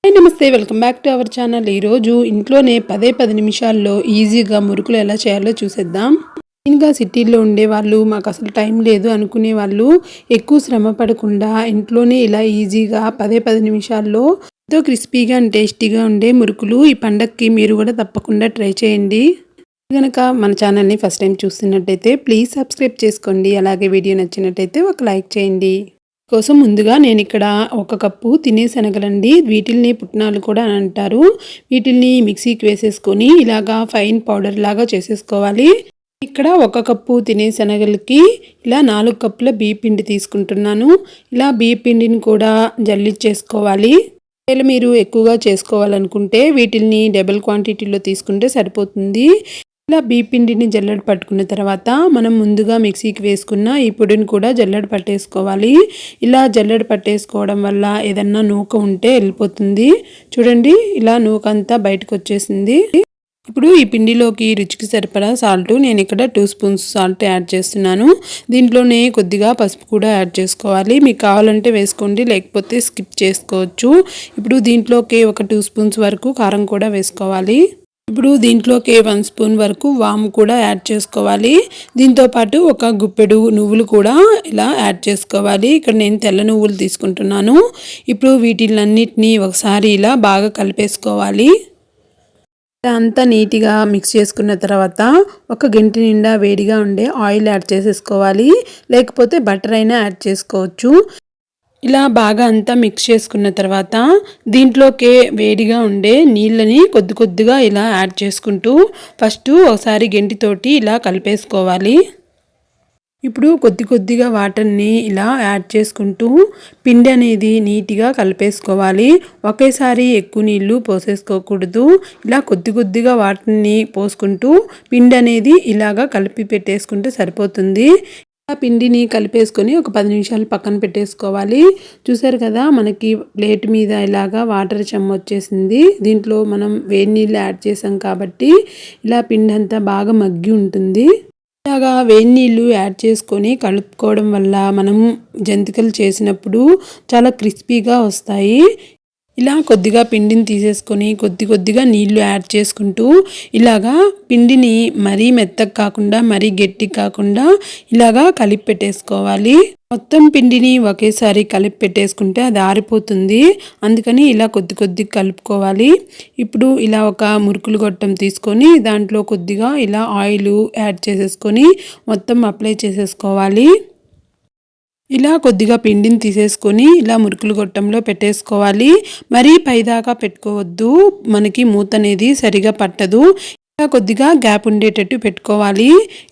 Hi నమస్తే, welcome back to our channel. ఈరోజు ఇంట్లోనే 10 నిమిషాల్లో ఈజీగా మురుకులు ఎలా చేయాలో చూసేద్దాం. మెయిన్గా సిటీల్లో ఉండేవాళ్ళు, మాకు అసలు టైం లేదు అనుకునే వాళ్ళు ఎక్కువ శ్రమ పడకుండా ఇంట్లోనే ఇలా ఈజీగా 10 నిమిషాల్లో ఎంతో క్రిస్పీగా అండ్ టేస్టీగా ఉండే మురుకులు ఈ పండగకి మీరు కూడా తప్పకుండా ట్రై చేయండి. కనుక మన ఛానల్ని ఫస్ట్ టైం చూస్తున్నట్టయితే ప్లీజ్ సబ్స్క్రైబ్ చేసుకోండి. అలాగే వీడియో నచ్చినట్టయితే ఒక లైక్ చేయండి. కోసం ముందుగా నేను ఇక్కడ 1 కప్పు తినే శనగలండి, వీటిల్ని పుట్నాలు కూడా అంటారు. వీటిల్ని మిక్సీకి వేసేసుకొని ఇలాగా ఫైన్ పౌడర్ లాగా చేసేసుకోవాలి. ఇక్కడ 1 కప్పు తినే శనగలకి ఇలా 4 కప్పుల బియ్య పిండి తీసుకుంటున్నాను. ఇలా బియ్య పిండిని కూడా జల్లిచ్చేసుకోవాలి. మీరు ఎక్కువగా చేసుకోవాలనుకుంటే వీటిల్ని డబుల్ క్వాంటిటీలో తీసుకుంటే సరిపోతుంది. ఇలా బియ్య పిండిని జల్లెడ పట్టుకున్న తర్వాత మనం ముందుగా మిక్సీకి వేసుకున్న ఈ పొడిని కూడా జల్లెడ పట్టేసుకోవాలి. ఇలా జల్లెడ పట్టేసుకోవడం వల్ల ఏదన్నా నూక ఉంటే వెళ్ళిపోతుంది. చూడండి, ఇలా నూక అంతా బయటకు వచ్చేసింది. ఇప్పుడు ఈ పిండిలోకి రుచికి సరిపడా సాల్ట్, నేను ఇక్కడ 2 స్పూన్స్ సాల్ట్ యాడ్ చేస్తున్నాను. దీంట్లోనే కొద్దిగా పసుపు కూడా యాడ్ చేసుకోవాలి. మీకు కావాలంటే వేసుకోండి, లేకపోతే స్కిప్ చేసుకోవచ్చు. ఇప్పుడు దీంట్లోకి ఒక 2 స్పూన్స్ వరకు కారం కూడా వేసుకోవాలి. ఇప్పుడు దీంట్లోకి 1 స్పూన్ వరకు వాము కూడా యాడ్ చేసుకోవాలి. దీంతోపాటు ఒక గుప్పెడు నువ్వులు కూడా ఇలా యాడ్ చేసుకోవాలి. ఇక్కడ నేను తెల్ల నువ్వులు తీసుకుంటున్నాను. ఇప్పుడు వీటిలన్నిటినీ ఒకసారి ఇలా బాగా కలిపేసుకోవాలి. అంతా నీట్గా మిక్స్ చేసుకున్న తర్వాత ఒక గంట నిండా వేడిగా ఉండే ఆయిల్ యాడ్ చేసేసుకోవాలి, లేకపోతే బటర్ అయినా యాడ్ చేసుకోవచ్చు. ఇలా బాగా అంతా మిక్స్ చేసుకున్న తర్వాత దీంట్లోకి వేడిగా ఉండే నీళ్ళని కొద్దిగా ఇలా యాడ్ చేసుకుంటూ ఫస్ట్ ఒకసారి గెంటితోటి ఇలా కలిపేసుకోవాలి. ఇప్పుడు కొద్దిగా వాటర్ని ఇలా యాడ్ చేసుకుంటూ పిండి అనేది నీట్గా కలిపేసుకోవాలి. ఒకేసారి ఎక్కువ నీళ్లు పోసేసుకోకూడదు. ఇలా కొద్దిగా వాటర్ని పోసుకుంటూ పిండి అనేది ఇలాగా కలిపి పెట్టేసుకుంటే సరిపోతుంది. పిండిని కలిపేసుకొని ఒక 10 నిమిషాలు పక్కన పెట్టేసుకోవాలి. చూసారు కదా, మనకి ప్లేట్ మీద ఇలాగా వాటర్ చెమ్మ వచ్చేసింది. దీంట్లో మనం వేడి నీళ్ళు యాడ్ చేసాం కాబట్టి ఇలా పిండి అంతా బాగా మగ్గి ఉంటుంది. ఇలాగా వేడి నీళ్ళు యాడ్ చేసుకొని కలుపుకోవడం వల్ల మనం జంతికలు చేసినప్పుడు చాలా క్రిస్పీగా వస్తాయి. ఇలా కొద్దిగా పిండిని తీసేసుకొని కొద్దిగా నీళ్లు యాడ్ చేసుకుంటూ ఇలాగా పిండిని మరీ మెత్తగా కాకుండా మరీ గట్టి కాకుండా ఇలాగా కలిపి పెట్టేసుకోవాలి. మొత్తం పిండిని ఒకేసారి కలిపి పెట్టేసుకుంటే అది ఆరిపోతుంది. అందుకని ఇలా కొద్ది కలుపుకోవాలి. ఇప్పుడు ఇలా ఒక మురుకులు గొట్టం తీసుకొని దాంట్లో కొద్దిగా ఇలా ఆయిల్ యాడ్ చేసేసుకొని మొత్తం అప్లై చేసేసుకోవాలి. ఇలా కొద్దిగా పిండిని తీసేసుకొని ఇలా మురుకులు గొట్టంలో పెట్టేసుకోవాలి. మరీ పైదాకా పెట్టుకోవద్దు, మనకి మూత అనేది సరిగా పట్టదు. ఇలా కొద్దిగా గ్యాప్ ఉండేటట్టు పెట్టుకోవాలి.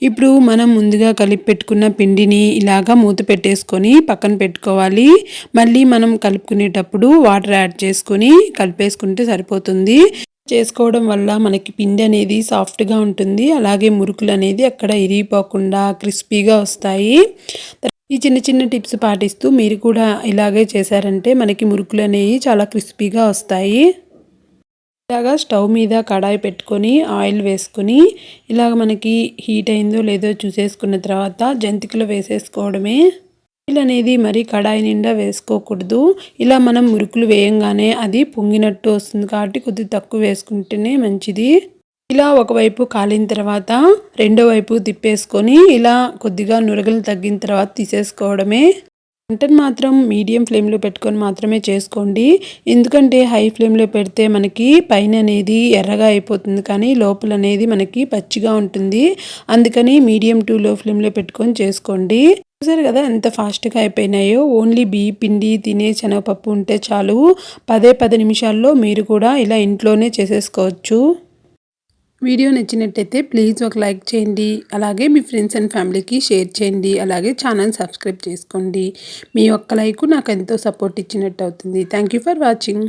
ఇప్పుడు మనం ముందుగా కలిపి పెట్టుకున్న పిండిని ఇలాగా మూత పెట్టేసుకొని పక్కన పెట్టుకోవాలి. మళ్ళీ మనం కలుపుకునేటప్పుడు వాటర్ యాడ్ చేసుకొని కలిపేసుకుంటే సరిపోతుంది. చేసుకోవడం వల్ల మనకి పిండి అనేది సాఫ్ట్గా ఉంటుంది. అలాగే మురుకులు అనేది అక్కడ ఇరిగిపోకుండా క్రిస్పీగా వస్తాయి. ఈ చిన్న టిప్స్ పాటిస్తూ మీరు కూడా ఇలాగే చేశారంటే మనకి మురుకులు అనేవి చాలా క్రిస్పీగా వస్తాయి. ఇలాగా స్టవ్ మీద కడాయి పెట్టుకొని ఆయిల్ వేసుకొని ఇలాగ మనకి హీట్ అయిందో లేదో చూసేసుకున్న తర్వాత జంతికలు వేసేసుకోవడమే. ఆయిల్ అనేది మరి కడాయి నిండా వేసుకోకూడదు. ఇలా మనం మురుకులు వేయంగానే అది పొంగినట్టు వస్తుంది కాబట్టి కొద్దిగా తక్కువ వేసుకుంటేనే మంచిది. ఇలా ఒకవైపు కాలిన తర్వాత రెండో వైపు తిప్పేసుకొని ఇలా కొద్దిగా నురగలు తగ్గిన తర్వాత తీసేసుకోవడమే. వంటను మాత్రం మీడియం ఫ్లేమ్లో పెట్టుకొని మాత్రమే చేసుకోండి. ఎందుకంటే హై ఫ్లేమ్లో పెడితే మనకి పైన అనేది ఎర్రగా అయిపోతుంది, కానీ లోపల అనేది మనకి పచ్చిగా ఉంటుంది. అందుకని మీడియం టు లో ఫ్లేమ్లో పెట్టుకొని చేసుకోండి. చూసారు కదా ఎంత ఫాస్ట్గా అయిపోయినాయో. ఓన్లీ బియ్య పిండి తినే శనగపప్పు ఉంటే చాలు, 10 నిమిషాల్లో మీరు కూడా ఇలా ఇంట్లోనే చేసేసుకోవచ్చు. వీడియో నచ్చినట్టయితే ప్లీజ్ ఒక లైక్ చేయండి. అలాగే మీ ఫ్రెండ్స్ అండ్ ఫ్యామిలీకి షేర్ చేయండి. అలాగే ఛానల్ సబ్స్క్రైబ్ చేసుకోండి. మీ ఒక్క లైక్ నాకు ఎంతో సపోర్ట్ ఇచ్చినట్టు అవుతుంది. Thank you for watching.